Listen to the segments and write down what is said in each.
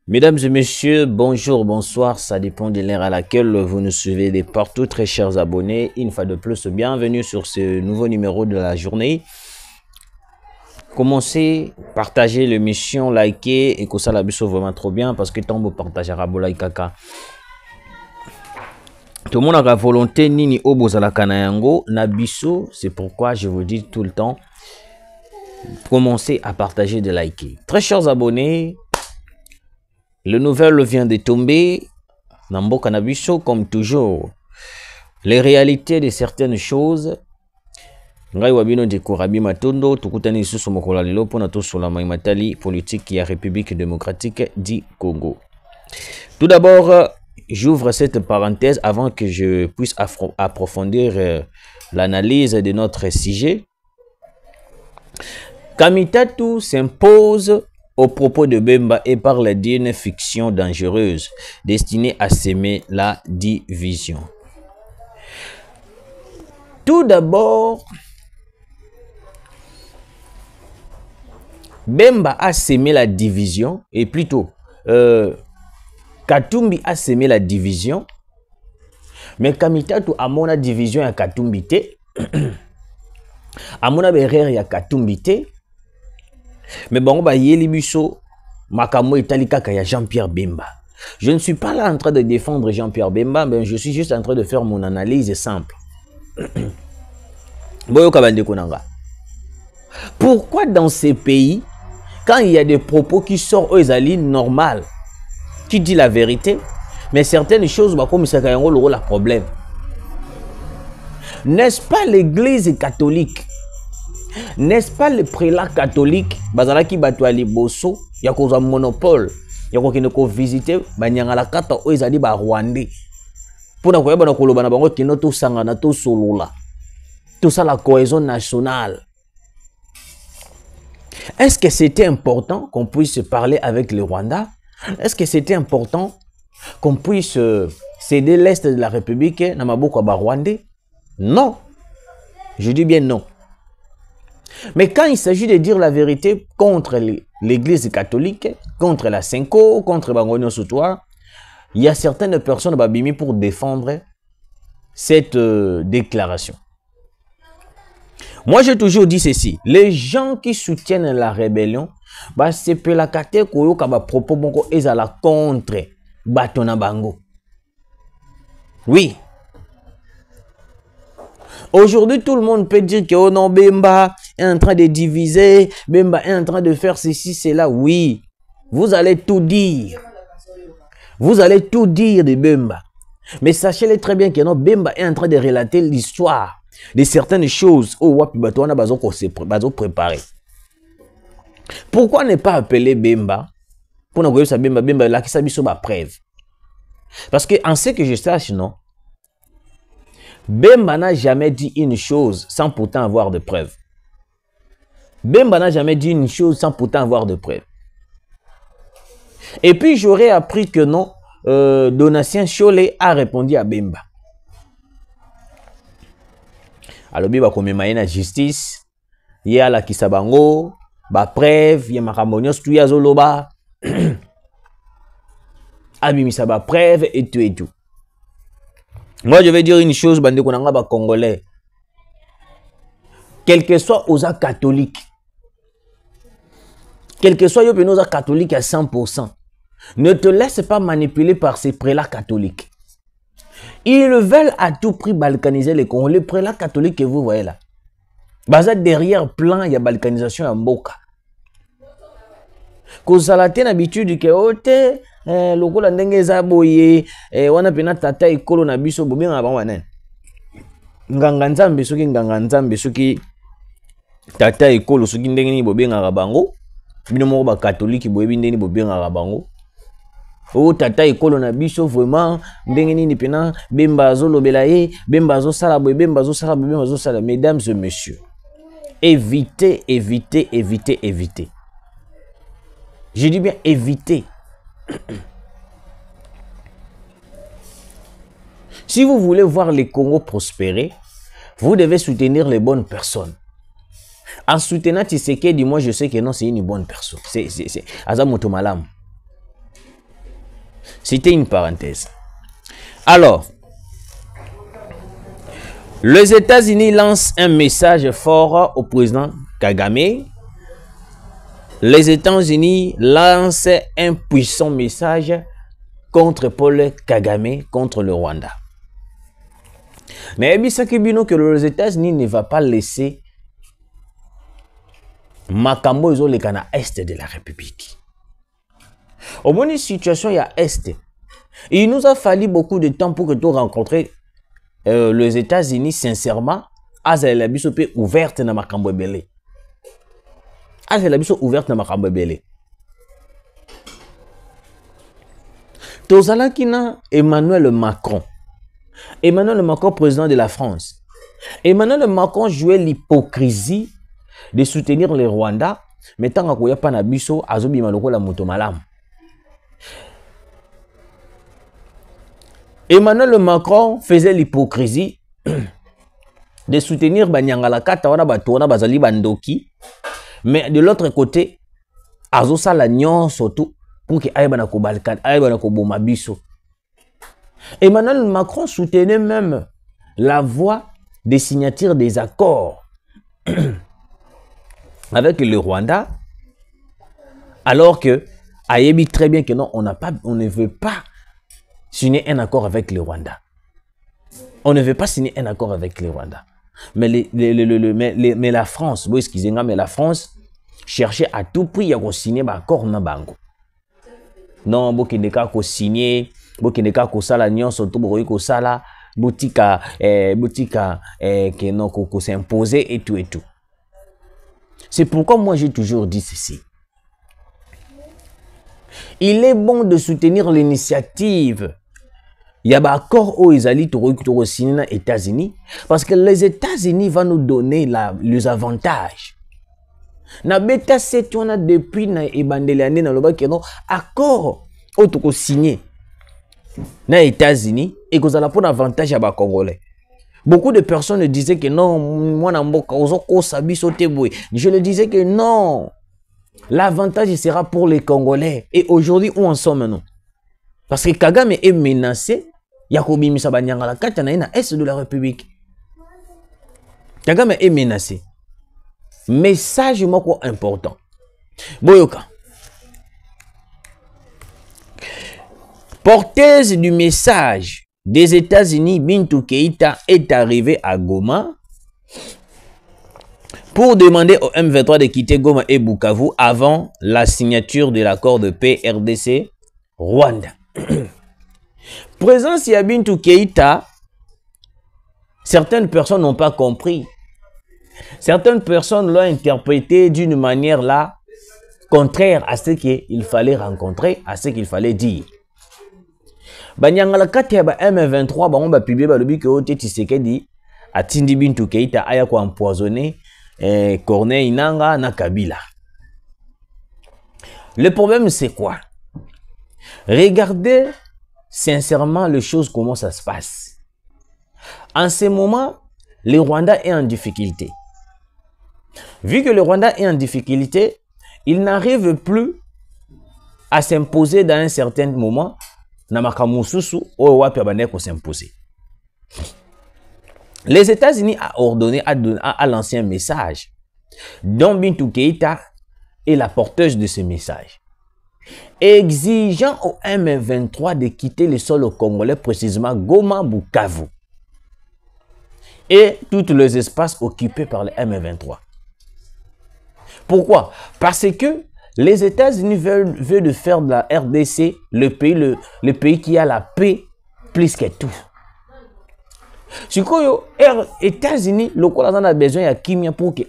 Mesdames et messieurs, bonjour, bonsoir, ça dépend de l'heure à laquelle vous nous suivez de partout, très chers abonnés. Une fois de plus, bienvenue sur ce nouveau numéro de la journée. Commencez, partagez l'émission, likez et que ça la biso vraiment trop bien parce que tant vous partagez Rabola Kaka. Tout le monde a la volonté nini obozala kanayango na biso, c'est pourquoi je vous dis tout le temps, commencez à partager, de liker. Très chers abonnés, le nouvel vient de tomber. Nambo Kanabiso, comme toujours, les réalités de certaines choses. Ngai wabino de Korabi Matondo, tukutani susu mokola lelo pona to sur la maimatali politique qui est République démocratique du Congo. Tout d'abord, j'ouvre cette parenthèse avant que je puisse approfondir l'analyse de notre sujet. Kamitatu s'impose au propos de Bemba et parle d'une fiction dangereuse destinée à semer la division. Tout d'abord, Bemba a semé la division, et plutôt Katumbi a semé la division, mais Kamitatu a mon division à Katumbi te, a mon berère ya Katumbi te. Mais bon, bah, Yelibiso, Makamo et Talikaka, ya Jean-Pierre Bemba. Je ne suis pas là en train de défendre Jean-Pierre Bemba, mais je suis juste en train de faire mon analyse simple. Pourquoi dans ces pays, quand il y a des propos qui sortent aux alliés normales, qui dit la vérité, mais certaines choses, bah, comme ça, il y a un problème. N'est-ce pas l'église catholique? N'est-ce pas le prélat catholique bazalaki batwali bosso ya koza monopole ya kokende ko visiter banyangala kata o ezali ba Rwandais pona koyeba na koloba na bango kino to sangana to solola tout ça la cohésion nationale. Est-ce que c'était important qu'on puisse parler avec le Rwanda? Est-ce que c'était important qu'on puisse céder l'est de la République na maboko ba Rwandais? Non. Je dis bien non. Mais quand il s'agit de dire la vérité contre l'église catholique, contre la Senko, contre Bangonio Soutoir, il y a certaines personnes babimi pour défendre cette déclaration. Moi, j'ai toujours dit ceci. Les gens qui soutiennent la rébellion, bah, c'est pour la kate koyo kaba propos bongo ezala contre Batona Bango. Oui. Aujourd'hui, tout le monde peut dire que oh non, Bemba est en train de diviser, Bemba est en train de faire ceci, cela. Oui, vous allez tout dire. Vous allez tout dire de Bemba. Mais sachez-le très bien que non, Bemba est en train de relater l'histoire de certaines choses. Oh, wapi batouana bazo préparé. Pourquoi ne pas appeler Bemba? Pour nous dire Bemba, Bemba là qui s'habille sur ma preuve. Parce que en ce que je sache, non, Bemba n'a jamais dit une chose sans pourtant avoir de preuves. Bemba n'a jamais dit une chose sans pourtant avoir de preuves. Et puis j'aurais appris que non, Donatien Cholet a répondu à Bemba. Alors Bemba comme la justice, il y a la Kisabango, ba preuve, il y a Makamonios, tu y a Zoloba, Abimisa ba preuve et tout et tout. Moi, je vais dire une chose, bande konanga ba congolais. Quel que soit aux catholiques, quel que soit aux catholiques à 100%, ne te laisse pas manipuler par ces prélats catholiques. Ils veulent à tout prix balkaniser les Congolais. Les prélats catholiques que vous voyez là, basé derrière plan, il y a balkanisation à Mboka. Kozalate n'habitude que ote lokola ndenge za boye wana pena tata ikolo na biso bobenga ba wana nganga nzambe soki nganga nzambe soki tata ikolo soki ndenge ni bobenga bango bino moko ba catholique boyebi ndenge ni bobenga bango o tata ikolo na biso vraiment ndenge ni pena Bemba azolobela ye Bemba azosala boye Bemba azosala boye Bemba azosala. Mesdames et messieurs, évitez. Je dis bien éviter. Si vous voulez voir les Congo prospérer, vous devez soutenir les bonnes personnes. En soutenant Tshisekedi, moi je sais que non, c'est une bonne personne. C'est Azamoto Malam. C'était une parenthèse. Alors, les États-Unis lancent un message fort au président Kagame. Les États-Unis lancent un puissant message contre Paul Kagame, contre le Rwanda. Mais que les États-Unis ne vont pas laisser Makambo le Ghana Est de la République. Au moins, une situation il y a Est. Et il nous a fallu beaucoup de temps pour que tu rencontres les États-Unis, sincèrement, la biso pe ouverte na Makambo Belé. La biso ouverte na Makambo Belé. Tozala kina Emmanuel Macron. Emmanuel Macron, président de la France. Emmanuel Macron jouait l'hypocrisie de soutenir les Rwandais, mais tant qu'il n'y a pas de biso, azobi maloko la moto malam. Emmanuel Macron faisait l'hypocrisie de soutenir Banyangala Katawana Batona Bazali Bandoki, mais de l'autre côté, Azosa la nyon surtout pour que aïbana ko Balkan, aïbana ko boma biso. Emmanuel Macron soutenait même la voie des signatures des accords avec le Rwanda, alors que Ayebi très bien que non, on ne veut pas signer un accord avec le Rwanda. On ne veut pas signer un accord avec le Rwanda. Mais, mais la France, bon, excusez-moi, mais la France cherchait à tout prix à signer un accord na bango. Non, Bokindeka ko signer, Bokindeka ko sala nyon surtout ko sala boutika que non ko s'imposer et tout. C'est pourquoi moi j'ai toujours dit ceci. Il est bon de soutenir l'initiative. Il y a un accord où ils allaient signer aux États-Unis parce que les États-Unis vont nous donner les avantages. Na beta c'est on a depuis na ebandeliane na loba keno accord où tu signé na États-Unis et que ça a pour avantage à ba Congolais. Beaucoup de personnes disaient que non, moi na mboka ozoko sabi sauter boy. Je le disais que non. L'avantage sera pour les Congolais. Et aujourd'hui, où en sommes nous? Parce que Kagame est menacé. Yakobi Misabanyanga la Katana na Est de la République. Kagame est menacé. Message moko important. Boyoka. Porteuse du message des États-Unis, Bintou Keïta est arrivée à Goma pour demander au M23 de quitter Goma et Bukavu avant la signature de l'accord de paix RDC-Rwanda. Présence à Bintou Keïta, certaines personnes n'ont pas compris. Certaines personnes l'ont interprété d'une manière là contraire à ce qu'il fallait rencontrer, à ce qu'il fallait dire. Banyangala kati ba M23 ba on ba publier ba lobi que Ote Tshisekedi atindi Bintou Keïta aya ko empoisonner Corneille Nangaa na Kabila. Le problème c'est quoi? Regardez sincèrement les choses, comment ça se passe. En ce moment, le Rwanda est en difficulté. Vu que le Rwanda est en difficulté, il n'arrive plus à s'imposer dans un certain moment. Les États-Unis ont ordonné à l'ancien message, dont Bintou Keïta est la porteuse de ce message, exigeant au M23 de quitter le sol congolais, précisément Goma, Bukavu, et tous les espaces occupés par le M23. Pourquoi? Parce que les États-Unis veulent faire de la RDC le pays qui a la paix plus que tout. Si les États-Unis, le a besoin de Kimia pour que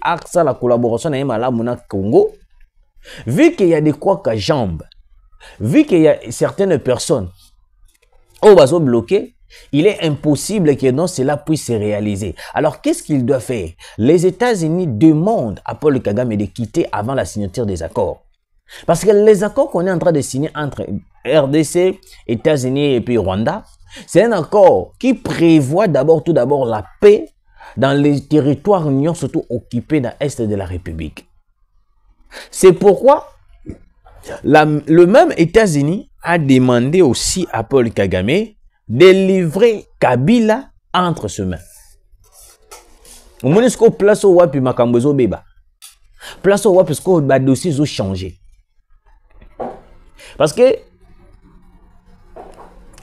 la collaboration avec le Congo, vu qu'il y a des quoi qu'à jambes, vu qu'il y a certaines personnes au bateau bloqué, il est impossible que non cela puisse se réaliser. Alors qu'est-ce qu'il doit faire? Les États-Unis demandent à Paul Kagame de quitter avant la signature des accords. Parce que les accords qu'on est en train de signer entre RDC, États-Unis et puis Rwanda, c'est un accord qui prévoit tout d'abord la paix dans les territoires surtout occupés dans l'Est de la République. C'est pourquoi Le même États-Unis a demandé aussi à Paul Kagame de livrer Kabila entre ses mains. Au moins, est-ce place au wapi makambozo beba. Place au wapi, est-ce que les dossiers ont changé. Parce que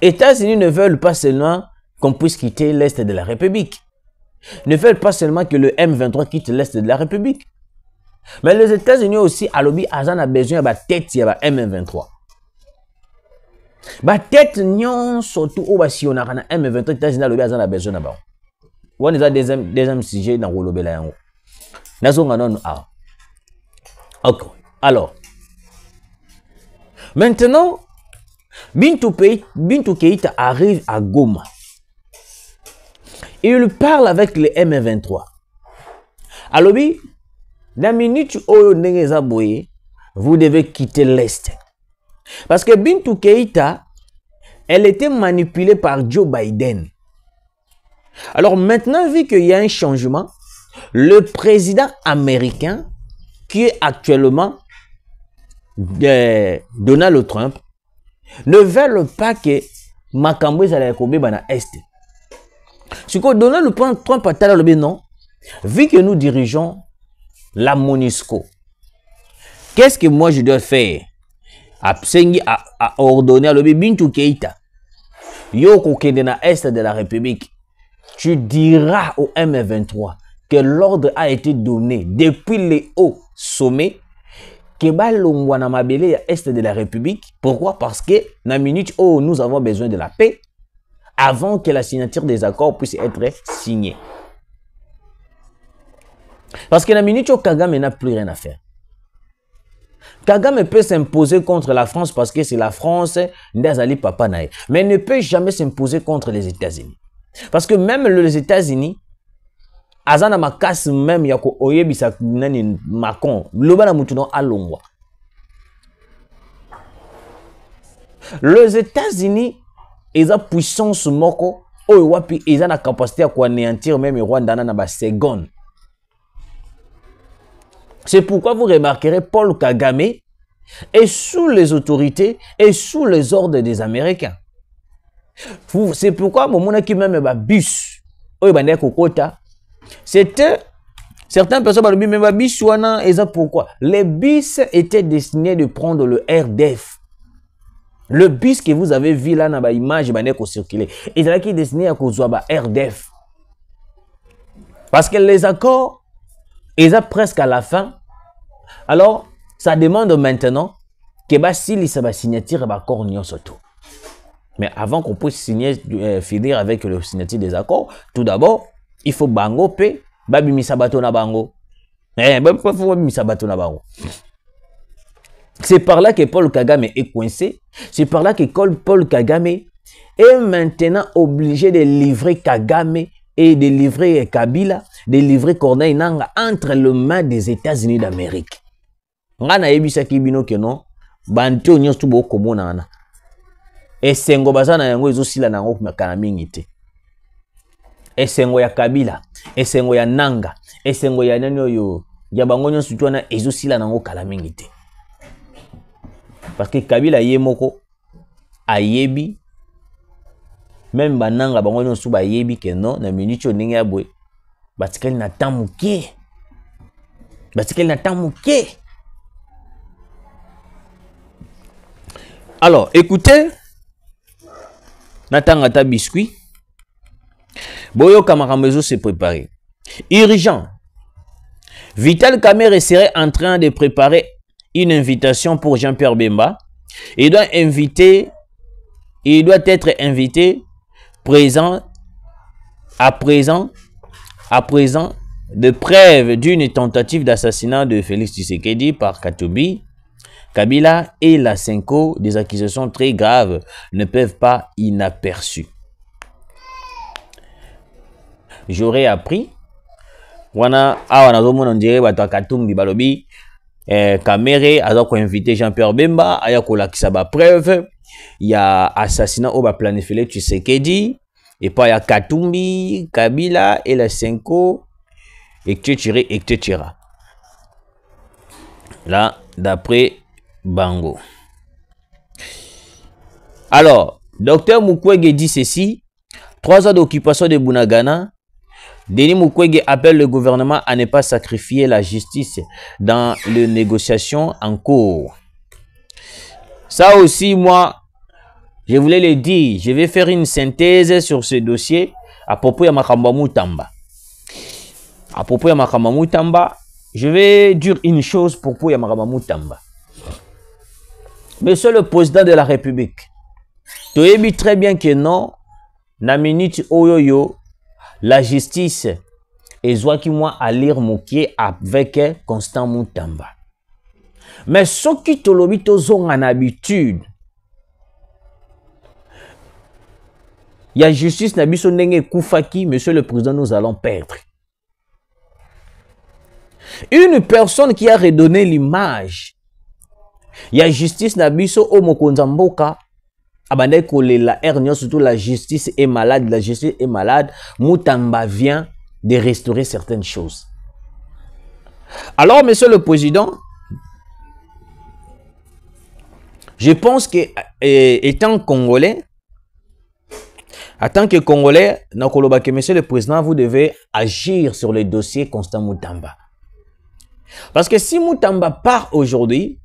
les États-Unis ne veulent pas seulement qu'on puisse quitter l'Est de la République. Ne veulent pas seulement que le M23 quitte l'Est de la République. Mais les États-Unis aussi, à l'objet, ils ont besoin de la tête de M23. La tête, surtout, si on a un M23, les États-Unis ont besoin de la. On a deuxième sujet dans le Bélayango. Ok. Alors, maintenant, Bintou Keïta arrive à Goma. Et il parle avec le M23. Alors, la minute où vous devez quitter l'Est. Parce que Bintou Keïta, elle était manipulée par Joe Biden. Alors maintenant, vu qu'il y a un changement, le président américain, qui est actuellement Donald Trump, ne veut pas que Makambo soit dans l'Est. Ce que Donald Trump a dit non, vu que nous dirigeons la MONUSCO, qu'est-ce que moi je dois faire? À ordonner à Bintou Keïta, yo kokende na Est de la République, tu diras au M23 que l'ordre a été donné depuis les hauts sommets que balongwa na mabele ya Est de la République. Pourquoi? Parce que na minute où nous avons besoin de la paix avant que la signature des accords puisse être signée. Parce que la minute où Kagame n'a plus rien à faire. Kagame peut s'imposer contre la France parce que c'est la France, Ndazali Papa Nae. Mais ne peut jamais s'imposer contre les États-Unis. Parce que même les États-Unis, Azana Makas même yako oyebisa nani Macron, lobana mutuno alongwa. Les États-Unis, ils ont puissance moko, oyewapi, ils ont la capacité à anéantir même Rwanda na ba seconde. C'est pourquoi vous remarquerez Paul Kagame est sous les autorités et sous les ordres des Américains. C'est pourquoi mon qui même bus, c'était certaines personnes qui même bus et pourquoi les bus étaient destinés de prendre le RDF. Le bus que vous avez vu là dans l'image qui circulait, il est destiné à cause RDF. Parce que les accords, ils sont presque à la fin. Alors, ça demande maintenant que si ça va signer l'accord surtout. Mais avant qu'on puisse finir avec le signature des accords, tout d'abord, il faut bango pe, babi misabato na bango. C'est par là que Paul Kagame est coincé. C'est par là que Paul Kagame est maintenant obligé de livrer Kagame et de livrer Kabila, de livrer Corneille Nangaa entre les mains des États-Unis d'Amérique. Ngana yebisaki bino ke non, bantu nyonso tu boko monana. Esengo bazana yango ezosila nango kana mingi te. Esengo ya Kabila, esengo ya Nangaa, esengo ya nani oyo ya bango nyonso tu wana ezosila nango kala mingi te. Parce que Kabila ye moko ayebi même bananga bango nyonso ba yebi ke non na minute ndenge ya boye batikali na tamuke. Batikali na tamuke. Alors, écoutez, Natangata Biscuit, Boyo Kamaramezo s'est préparé. Urgent. Vital Kamerhe serait en train de préparer une invitation pour Jean-Pierre Bemba. Il doit être invité à présent de preuves d'une tentative d'assassinat de Félix Tshisekedi par Kabila et la Senko, des accusations très graves, ne peuvent pas inaperçues. J'aurais appris, on dirait Balobi, Kamerhe a invité Jean-Pierre Bemba, a preuve, il y a assassinat au planifié Tshisekedi, et pas il y a Katumbi, Kabila et la Senko, etc. Là, d'après bango. Alors, Dr Mukwege dit ceci. 3 ans d'occupation de Bunagana. Denis Mukwege appelle le gouvernement à ne pas sacrifier la justice dans les négociations en cours. Ça aussi, moi, je voulais le dire. Je vais faire une synthèse sur ce dossier à propos de Makamba Mutamba. À propos de Makamba Mutamba, je vais dire une chose pour Makamba Mutamba. Monsieur le Président de la République, tu sais très bien que non, na minute oyoyo, la justice et soit qui moi à lire moquer avec Constant Mutamba. Mais ce qui te l'obite ont en habitude, il y a justice nabiso nenge koufaki, monsieur le président, nous allons perdre. Une personne qui a redonné l'image, il y a justice nabiso au mokonzamboka. Abandé la hernie, surtout la justice est malade, la justice est malade. Mutamba vient de restaurer certaines choses. Alors, monsieur le président, je pense que étant congolais, en tant que congolais, monsieur le président, vous devez agir sur le dossier Constant Mutamba. Parce que si Mutamba part aujourd'hui,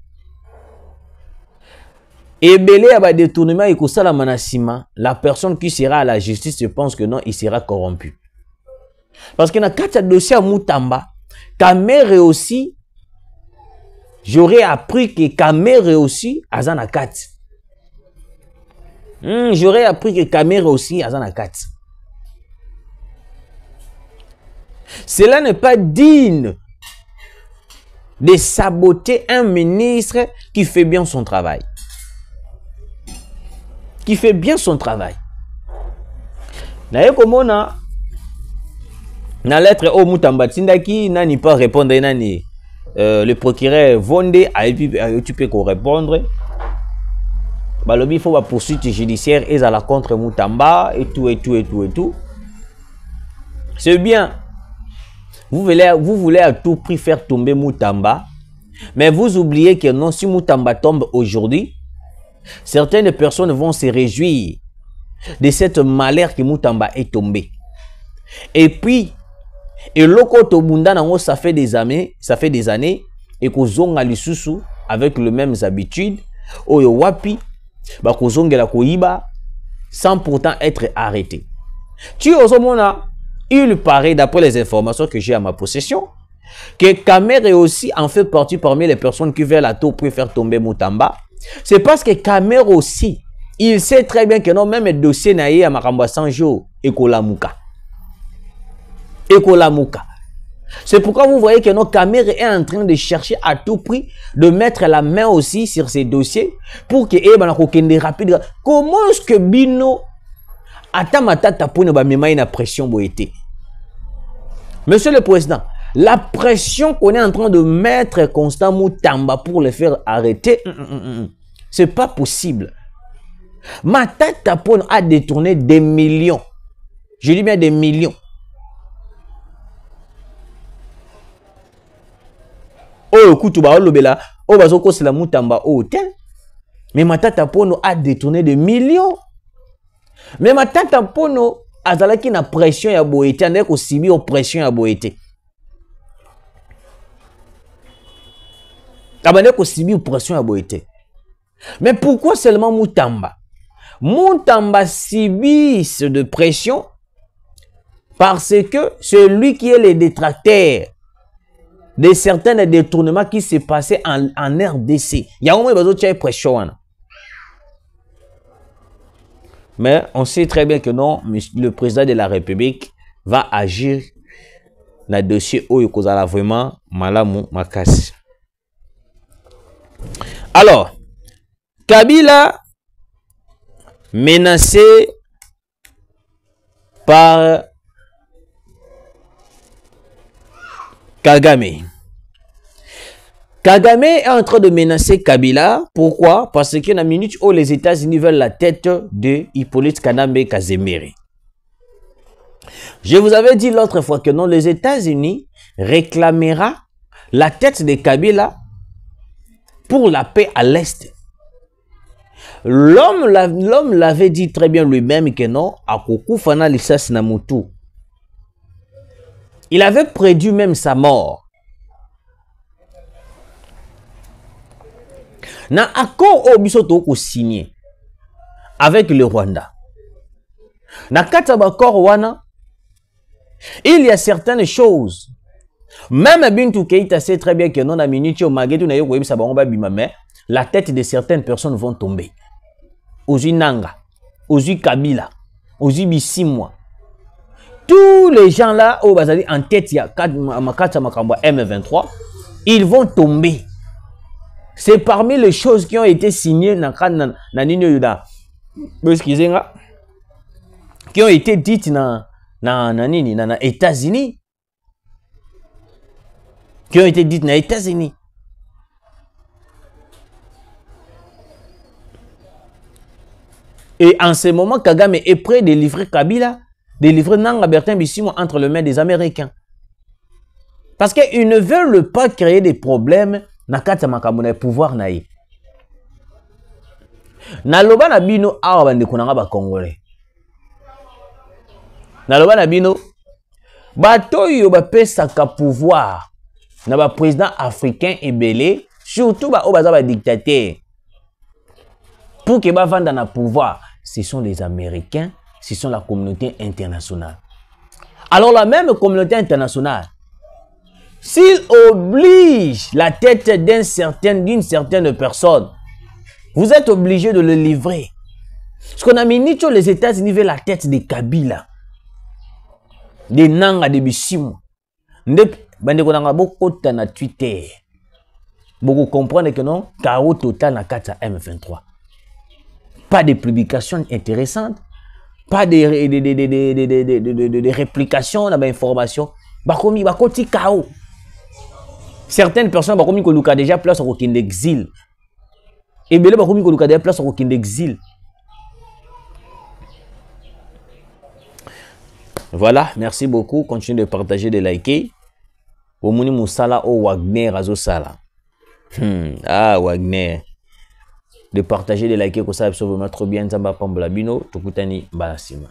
et belé à détournement et que la manasima, la personne qui sera à la justice, je pense que non, il sera corrompu. Parce que dans le dossier à Mutamba, Kamere aussi, j'aurais appris que Kamere aussi a Zanakat. J'aurais appris que Kamere aussi a Zanakat. Cela n'est pas digne de saboter un ministre qui fait bien son travail. Qui fait bien son travail. Naye komona na lettre au Mutamba Tindaki nani pas répondre nani le procureur Vonde a occupé qu'on répondre. Balobi faut la poursuite judiciaire et à la contre Mutamba et tout. C'est bien. Vous voulez à tout prix faire tomber Mutamba, mais vous oubliez que non, si Mutamba tombe aujourd'hui, certaines personnes vont se réjouir de cette malheur que Mutamba est tombé. Et puis, et loko tobunda nango ça fait des années, et que zonga lisusu avec les mêmes habitudes, oyo wapi, ba kozongela koiba sans pourtant être arrêté. Tu osomona, il paraît d'après les informations que j'ai à ma possession que Kamere aussi en fait partie parmi les personnes qui veulent à tout prix faire tomber Mutamba. C'est parce que Kamere aussi, il sait très bien que non, même le dossier naïe à Makamba 100 jours, Ekolamuka. C'est pourquoi vous voyez que notre Kamere est en train de chercher à tout prix de mettre la main aussi sur ces dossiers pour que rapide. Comment est-ce que Bino Atamatata pour ne pas mettre pression boité? Monsieur le Président, la pression qu'on est en train de mettre Constant Mutamba pour le faire arrêter, c'est pas possible. Matata Pone a détourné des millions. Je dis bien des millions. Oh, Kutuba, Olobela, oh, Bazoko, c'est la Mutamba, oh, tiens. Mais Matata Pono a détourné des millions. Mais Matata Pono a zalaki na pression ya boete, ande ko sibi o pression ya boete. Abane ko sibi o pression ya boete. Mais pourquoi seulement Mutamba? Mutamba subit de pression parce que c'est lui qui est le détracteur de certains détournements qui s'est passé en RDC. Il y a au moins besoin de pression. Mais on sait très bien que non, le président de la République va agir dans le dossier où il causera vraiment malamu makasi. Alors, Kabila menacé par Kagame. Kagame est en train de menacer Kabila. Pourquoi? Parce que la minute où les États-Unis veulent la tête de Hippolyte Kanambe Kazemere. Je vous avais dit l'autre fois que non, les États-Unis réclamera la tête de Kabila pour la paix à l'Est. L'homme l'avait dit très bien lui-même que non, Akokufana Lissas Namutu. Il avait prédit même sa mort. Na accord au bisoto ko signé avec le Rwanda. Na kataba accord wana, il y a certaines choses. Même Bintou Keïta sait très bien que non na minute au magetu na yoko yebisa bango ba bimame, la tête de certaines personnes vont tomber. Ozi Nanga, Ozi Kabila, Ozi Bissimwa. Tous les gens là, au Bazali en tête, il y a M23, ils vont tomber. C'est parmi les choses qui ont été signées qui ont été dites dans les États-Unis. Qui ont été dites dans les États-Unis. Et en ce moment, Kagame est prêt de livrer Kabila, de livrer Nanga Bertin Bissimo entre les mains des Américains. Parce qu'ils ne veulent pas créer des problèmes dans le pouvoir. Naloba na bino awa bande kunanga ba Congolais. Naloba na bino bato yo ba pesa ka pouvoir na ba président africain ebelé, surtout ba o baza ba dictateur. Pour que ba vanda na pouvoir, ce sont les Américains, ce sont la communauté internationale. Alors la même communauté internationale, s'il oblige la tête d'une certaine personne, vous êtes obligé de le livrer. Parce qu'on a mis les États-Unis vers la tête de Kabila, de Nanga, de Bissimo. Beaucoup na Twitter. Beaucoup comprennent que non, chaos total na 4 M23. Pas de publications intéressantes, pas de réplications d'informations. Bakoti chaos. Certaines personnes bakomi ko luka déjà place au kin d'exil. Et belé bakomi ko luka déjà place au kin d'exil. Voilà, merci beaucoup. Continuez de partager, de liker. Omuni Moussala au Wagner Azo Sala. Ah, Wagner. De partager, de liker, que ça va trop bien. Nzamba Pambla Bino, Tokutani Balasima.